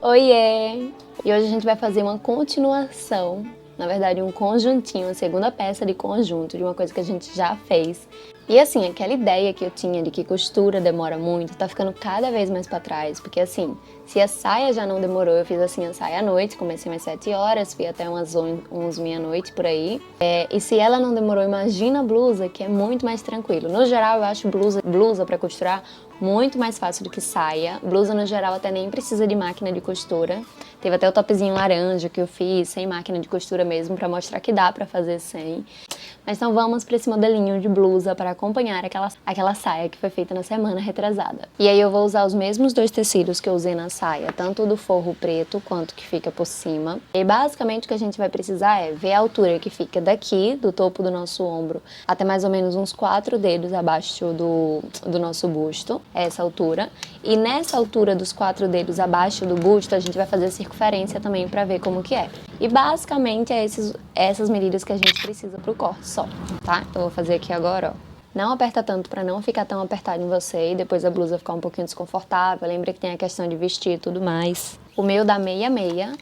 Oiê! E hoje a gente vai fazer uma continuação, na verdade um conjuntinho, a segunda peça de conjunto de uma coisa que a gente já fez. E assim, aquela ideia que eu tinha de que costura demora muito, tá ficando cada vez mais pra trás, porque assim, se a saia já não demorou, eu fiz assim a saia à noite, comecei umas 7 horas, fui até umas 11 meia-noite por aí. E se ela não demorou, imagina a blusa, que é muito mais tranquilo. No geral, eu acho blusa pra costurar muito mais fácil do que saia. Blusa, no geral, até nem precisa de máquina de costura. Teve até o topzinho laranja que eu fiz sem máquina de costura mesmo, pra mostrar que dá pra fazer sem. Mas então vamos pra esse modelinho de blusa para acompanhar aquela saia que foi feita na semana retrasada. E aí eu vou usar os mesmos dois tecidos que eu usei na saia, tanto do forro preto quanto que fica por cima. E basicamente o que a gente vai precisar é ver a altura que fica daqui, do topo do nosso ombro, até mais ou menos uns 4 dedos abaixo do nosso busto, essa altura. E nessa altura dos 4 dedos abaixo do busto, a gente vai fazer a circunferência também para ver como que é. E basicamente é essas medidas que a gente precisa pro corte só, tá? Eu vou fazer aqui agora, ó. Não aperta tanto para não ficar tão apertado em você e depois a blusa ficar um pouquinho desconfortável. Lembra que tem a questão de vestir e tudo mais. O meu dá meia,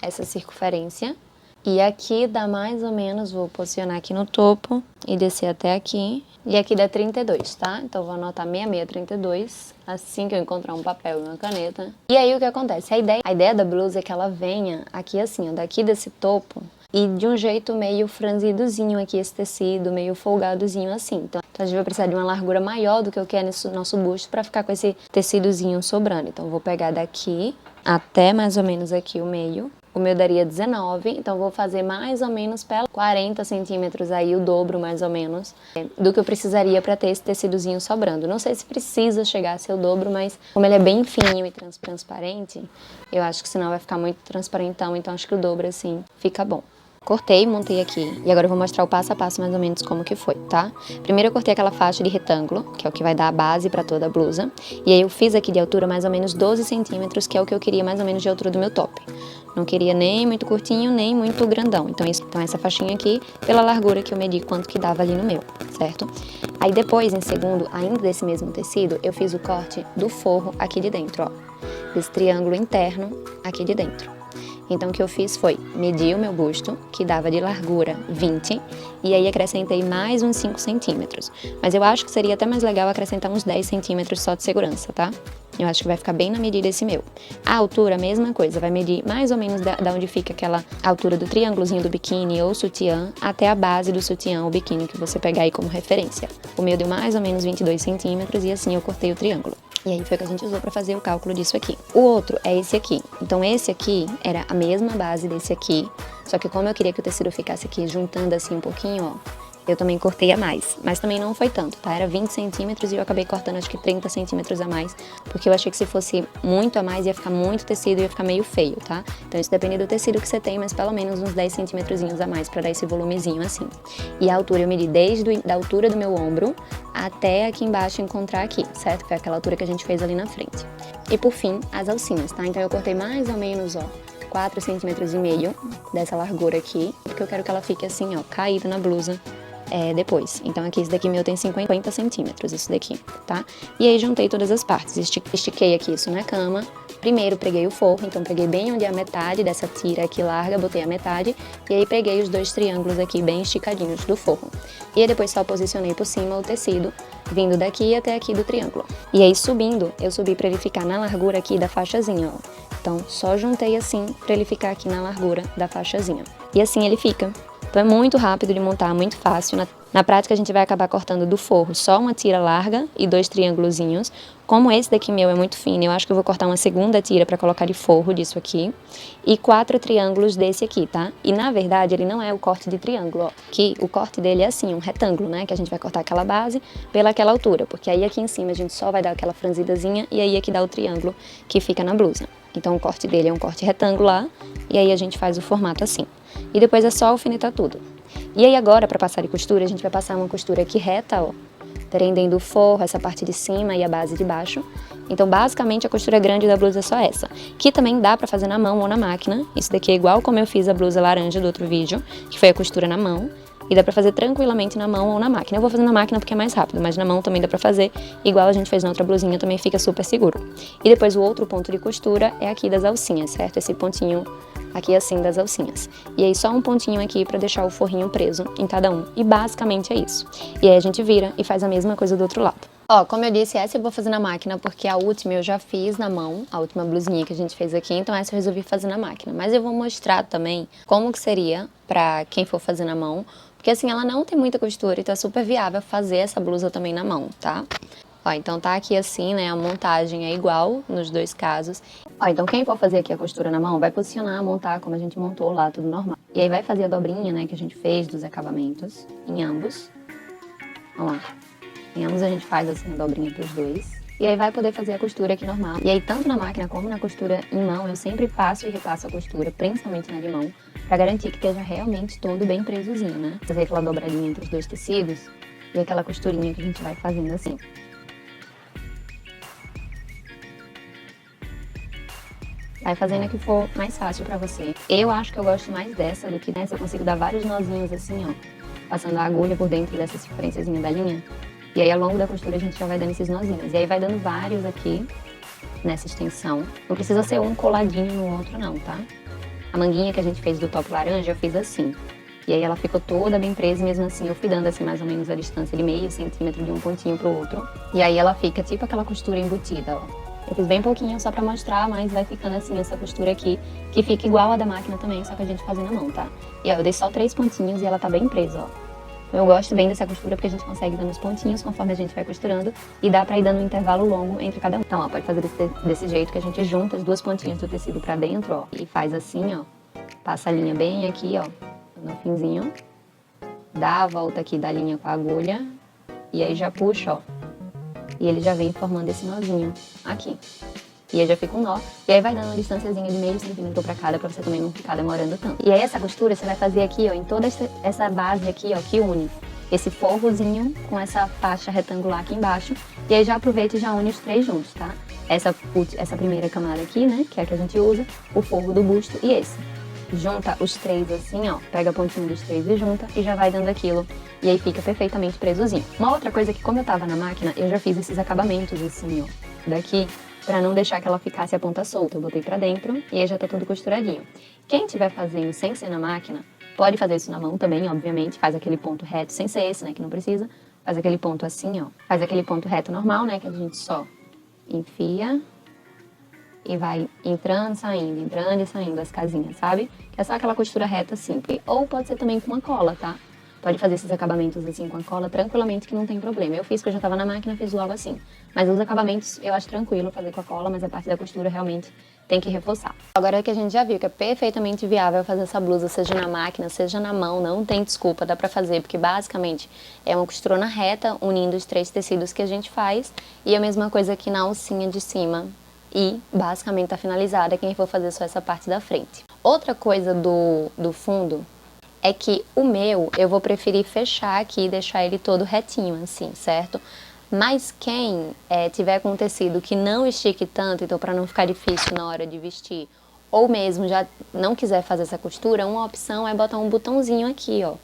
essa circunferência. E aqui dá mais ou menos, vou posicionar aqui no topo e descer até aqui. E aqui dá 32, tá? Então vou anotar 32, assim que eu encontrar um papel e uma caneta. E aí o que acontece? A ideia da blusa é que ela venha aqui assim, ó, daqui desse topo. E de um jeito meio franzidozinho aqui esse tecido, meio folgadozinho assim. Então a gente vai precisar de uma largura maior do que o que é nesse nosso busto para ficar com esse tecidozinho sobrando. Então eu vou pegar daqui até mais ou menos aqui o meio. O meu daria 19, então vou fazer mais ou menos 40 centímetros aí, o dobro mais ou menos, do que eu precisaria para ter esse tecidozinho sobrando. Não sei se precisa chegar a ser o dobro, mas como ele é bem fininho e transparente, eu acho que senão vai ficar muito transparentão, então acho que o dobro assim fica bom. Cortei, montei aqui, e agora eu vou mostrar o passo a passo mais ou menos como que foi, tá? Primeiro eu cortei aquela faixa de retângulo, que é o que vai dar a base pra toda a blusa, e aí eu fiz aqui de altura mais ou menos 12 centímetros, que é o que eu queria mais ou menos de altura do meu top. Não queria nem muito curtinho, nem muito grandão, então essa faixinha aqui, pela largura que eu medi quanto que dava ali no meu, certo? Aí depois, em segundo, ainda desse mesmo tecido, eu fiz o corte do forro aqui de dentro, ó, desse triângulo interno aqui de dentro. Então o que eu fiz foi medir o meu busto, que dava de largura 20, e aí acrescentei mais uns 5 centímetros. Mas eu acho que seria até mais legal acrescentar uns 10 centímetros só de segurança, tá? Eu acho que vai ficar bem na medida esse meu. A altura, a mesma coisa, vai medir mais ou menos da onde fica aquela altura do triângulozinho do biquíni ou sutiã, até a base do sutiã ou biquíni que você pegar aí como referência. O meu deu mais ou menos 22 centímetros e assim eu cortei o triângulo. E aí foi o que a gente usou para fazer o cálculo disso aqui. O outro é esse aqui. Então esse aqui era a mesma base desse aqui, só que como eu queria que o tecido ficasse aqui juntando assim um pouquinho, ó, eu também cortei a mais, mas também não foi tanto, tá? Era 20 centímetros e eu acabei cortando acho que 30 centímetros a mais, porque eu achei que se fosse muito a mais ia ficar muito tecido e ia ficar meio feio, tá? Então isso depende do tecido que você tem, mas pelo menos uns 10 centímetrozinhos a mais pra dar esse volumezinho assim. E a altura eu medi desde a altura do meu ombro até aqui embaixo encontrar aqui, certo? Que é aquela altura que a gente fez ali na frente. E por fim, as alcinhas, tá? Então eu cortei mais ou menos, ó, 4,5 centímetros dessa largura aqui, porque eu quero que ela fique assim, ó, caída na blusa. Depois. Então aqui esse daqui meu tem 50 centímetros, isso daqui, tá? E aí juntei todas as partes, estiquei aqui isso na cama. Primeiro preguei o forro, então peguei bem onde é a metade dessa tira aqui larga, botei a metade, e aí peguei os dois triângulos aqui bem esticadinhos do forro. E aí depois só posicionei por cima o tecido, vindo daqui até aqui do triângulo. E aí subindo, eu subi pra ele ficar na largura aqui da faixazinha, ó. Então só juntei assim pra ele ficar aqui na largura da faixazinha. E assim ele fica. Então é muito rápido de montar, muito fácil. Na prática a gente vai acabar cortando do forro só uma tira larga e 2 triângulozinhos. Como esse daqui meu é muito fino, eu acho que eu vou cortar uma segunda tira para colocar de forro disso aqui. E 4 triângulos desse aqui, tá? E na verdade ele não é o corte de triângulo, ó. Que o corte dele é assim, um retângulo, né? Que a gente vai cortar aquela base pelaquela altura. Porque aí aqui em cima a gente só vai dar aquela franzidazinha e aí aqui dá o triângulo que fica na blusa. Então o corte dele é um corte retangular e aí a gente faz o formato assim. E depois é só alfinetar tudo. E aí agora, para passar de costura, a gente vai passar uma costura aqui reta, ó, prendendo o forro, essa parte de cima e a base de baixo. Então, basicamente, a costura grande da blusa é só essa. Que também dá pra fazer na mão ou na máquina. Isso daqui é igual como eu fiz a blusa laranja do outro vídeo, que foi a costura na mão. E dá pra fazer tranquilamente na mão ou na máquina. Eu vou fazer na máquina porque é mais rápido, mas na mão também dá pra fazer, igual a gente fez na outra blusinha, também fica super seguro. E depois o outro ponto de costura é aqui das alcinhas, certo? Esse pontinho aqui assim das alcinhas. E aí só um pontinho aqui pra deixar o forrinho preso em cada um. E basicamente é isso. E aí a gente vira e faz a mesma coisa do outro lado. Ó, como eu disse, essa eu vou fazer na máquina porque a última eu já fiz na mão, a última blusinha que a gente fez aqui, então essa eu resolvi fazer na máquina. Mas eu vou mostrar também como que seria pra quem for fazer na mão, porque assim, ela não tem muita costura, então é super viável fazer essa blusa também na mão, tá? Ó, então tá aqui assim, né, a montagem é igual nos dois casos. Ó, então quem for fazer aqui a costura na mão, vai posicionar, montar como a gente montou lá, tudo normal. E aí vai fazer a dobrinha, né, que a gente fez dos acabamentos em ambos. Ó lá. Em ambos a gente faz assim a dobrinha pros dois. E aí vai poder fazer a costura aqui normal. E aí tanto na máquina como na costura em mão, eu sempre passo e repasso a costura, principalmente na de mão, pra garantir que esteja realmente todo bem presozinho, né? Fazer aquela dobradinha entre os dois tecidos e aquela costurinha que a gente vai fazendo assim. Vai fazendo a que for mais fácil pra você. Eu acho que eu gosto mais dessa do que nessa. Eu consigo dar vários nozinhos assim, ó. Passando a agulha por dentro dessa circunferênciazinha da linha. E aí, ao longo da costura, a gente já vai dando esses nozinhos. E aí, vai dando vários aqui, nessa extensão. Não precisa ser um coladinho no outro, não, tá? A manguinha que a gente fez do top laranja, eu fiz assim. E aí, ela ficou toda bem presa, e mesmo assim, eu fui dando, assim, mais ou menos a distância de meio centímetro de um pontinho pro outro. E aí, ela fica tipo aquela costura embutida, ó. Eu fiz bem pouquinho só pra mostrar, mas vai ficando assim, essa costura aqui, que fica igual a da máquina também, só que a gente faz na mão, tá? E ó, eu dei só 3 pontinhos e ela tá bem presa, ó. Eu gosto bem dessa costura porque a gente consegue dando os pontinhos conforme a gente vai costurando e dá pra ir dando um intervalo longo entre cada um. Então, ó, pode fazer desse jeito que a gente junta as duas pontinhas do tecido pra dentro, ó, e faz assim, ó. Passa a linha bem aqui, ó, no finzinho. Dá a volta aqui da linha com a agulha e aí já puxa, ó. E ele já vem formando esse nozinho aqui. E aí já fica um nó. E aí vai dando uma distânciazinha de meio centímetro pra cada, pra você também não ficar demorando tanto. E aí essa costura você vai fazer aqui, ó, em toda essa base aqui, ó, que une esse forrozinho com essa faixa retangular aqui embaixo. E aí já aproveita e já une os três juntos, tá? Essa primeira camada aqui, né, que é a que a gente usa, o forro do busto e esse. Junta os três assim, ó, pega a pontinha dos três e junta e já vai dando aquilo. E aí fica perfeitamente presozinho. Uma outra coisa que, como eu tava na máquina, eu já fiz esses acabamentos assim, ó, daqui, pra não deixar que ela ficasse a ponta solta. Eu botei pra dentro e aí já tá tudo costuradinho. Quem estiver fazendo sem ser na máquina, pode fazer isso na mão também, obviamente. Faz aquele ponto reto, sem ser esse, né, que não precisa. Faz aquele ponto assim, ó. Faz aquele ponto reto normal, né, que a gente só enfia e vai entrando e saindo as casinhas, sabe? Que é só aquela costura reta simples. Ou pode ser também com uma cola, tá? Pode fazer esses acabamentos assim com a cola tranquilamente que não tem problema. Eu fiz porque eu já tava na máquina, fiz logo assim. Mas os acabamentos eu acho tranquilo fazer com a cola, mas a parte da costura realmente tem que reforçar. Agora que a gente já viu que é perfeitamente viável fazer essa blusa, seja na máquina, seja na mão, não tem desculpa, dá pra fazer, porque basicamente é uma costurona reta unindo os três tecidos que a gente faz e a mesma coisa aqui na alcinha de cima. E basicamente tá finalizada quem for fazer só essa parte da frente. Outra coisa do fundo é que o meu eu vou preferir fechar aqui e deixar ele todo retinho assim, certo? Mas quem tiver com um tecido que não estique tanto, então para não ficar difícil na hora de vestir, ou mesmo já não quiser fazer essa costura, uma opção é botar um botãozinho aqui, ó.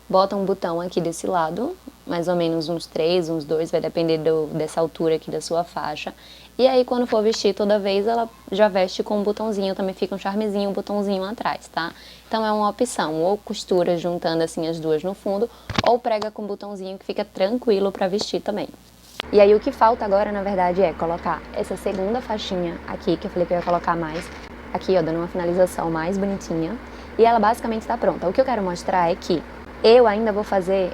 Bota um botão aqui desse lado, mais ou menos uns 3, uns 2, vai depender dessa altura aqui da sua faixa. E aí quando for vestir toda vez, ela já veste com um botãozinho, também fica um charmezinho, um botãozinho atrás, tá? Então é uma opção, ou costura juntando assim as duas no fundo, ou prega com um botãozinho que fica tranquilo pra vestir também. E aí o que falta agora, na verdade, é colocar essa segunda faixinha aqui, que eu falei que eu ia colocar mais, aqui ó, dando uma finalização mais bonitinha, e ela basicamente tá pronta. O que eu quero mostrar é que eu ainda vou fazer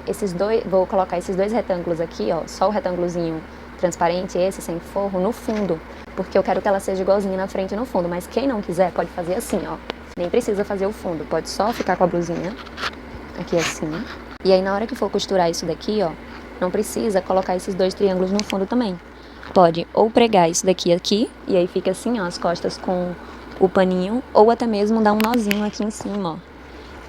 vou colocar esses dois retângulos aqui, ó, só o retângulozinho transparente, esse sem forro, no fundo, porque eu quero que ela seja igualzinha na frente e no fundo, mas quem não quiser pode fazer assim, ó, nem precisa fazer o fundo, pode só ficar com a blusinha, aqui assim, e aí na hora que for costurar isso daqui, ó, não precisa colocar esses dois triângulos no fundo também, pode ou pregar isso daqui aqui, e aí fica assim, ó, as costas com o paninho, ou até mesmo dar um nozinho aqui em cima, ó,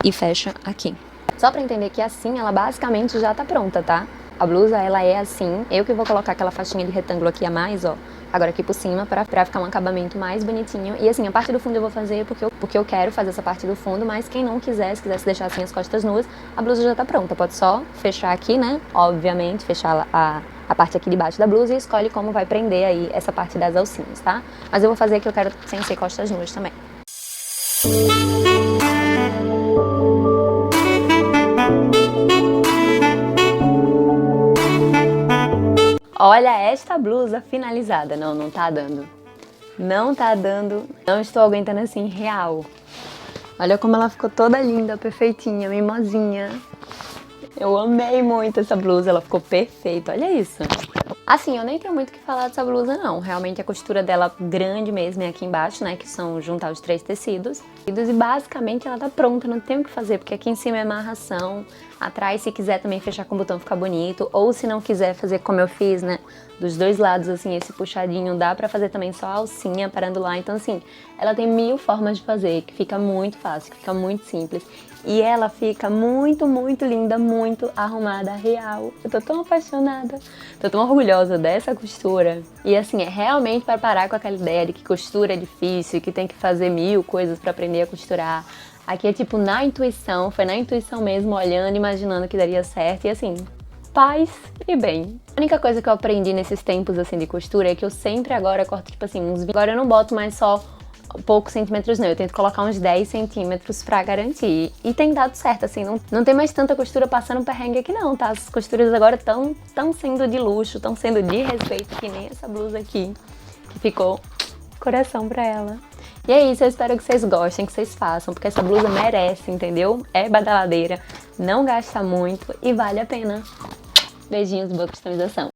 e fecha aqui. Só pra entender que assim ela basicamente já tá pronta, tá? A blusa, ela é assim, eu que vou colocar aquela faixinha de retângulo aqui a mais, ó, agora aqui por cima, pra ficar um acabamento mais bonitinho. E assim, a parte do fundo eu vou fazer porque eu quero fazer essa parte do fundo, mas quem não quiser, se quisesse deixar assim as costas nuas, a blusa já tá pronta. Pode só fechar aqui, né? Obviamente, fechar a parte aqui de baixo da blusa e escolhe como vai prender aí essa parte das alcinhas, tá? Mas eu vou fazer que eu quero sem ser costas nuas também. Olha esta blusa finalizada. Não, não tá dando. Não tá dando. Não estou aguentando assim, real. Olha como ela ficou toda linda, perfeitinha, mimosinha. Eu amei muito essa blusa, ela ficou perfeita, olha isso. Assim, eu nem tenho muito o que falar dessa blusa não, realmente a costura dela grande mesmo é aqui embaixo, né, que são juntar os 3 tecidos. E basicamente ela tá pronta, não tem o que fazer, porque aqui em cima é amarração, atrás se quiser também fechar com o botão fica bonito, ou se não quiser fazer como eu fiz, né, dos dois lados assim, esse puxadinho, dá pra fazer também só a alcinha parando lá, então assim, ela tem 1000 formas de fazer, que fica muito fácil, que fica muito simples. E ela fica muito, muito linda, muito arrumada, real. Eu tô tão apaixonada, tô tão orgulhosa dessa costura. E assim, é realmente para parar com aquela ideia de que costura é difícil, que tem que fazer 1000 coisas para aprender a costurar. Aqui é tipo na intuição, foi na intuição mesmo, olhando, imaginando que daria certo. E assim, paz e bem. A única coisa que eu aprendi nesses tempos assim de costura é que eu sempre agora corto tipo assim uns 20. Agora eu não boto mais só poucos centímetros não, eu tento colocar uns 10 centímetros pra garantir. E tem dado certo, assim, não tem mais tanta costura passando perrengue aqui não, tá? As costuras agora tão sendo de luxo, tão sendo de respeito, que nem essa blusa aqui, que ficou coração pra ela. E é isso, eu espero que vocês gostem, que vocês façam, porque essa blusa merece, entendeu? É badaladeira, não gasta muito e vale a pena. Beijinhos, boa customização.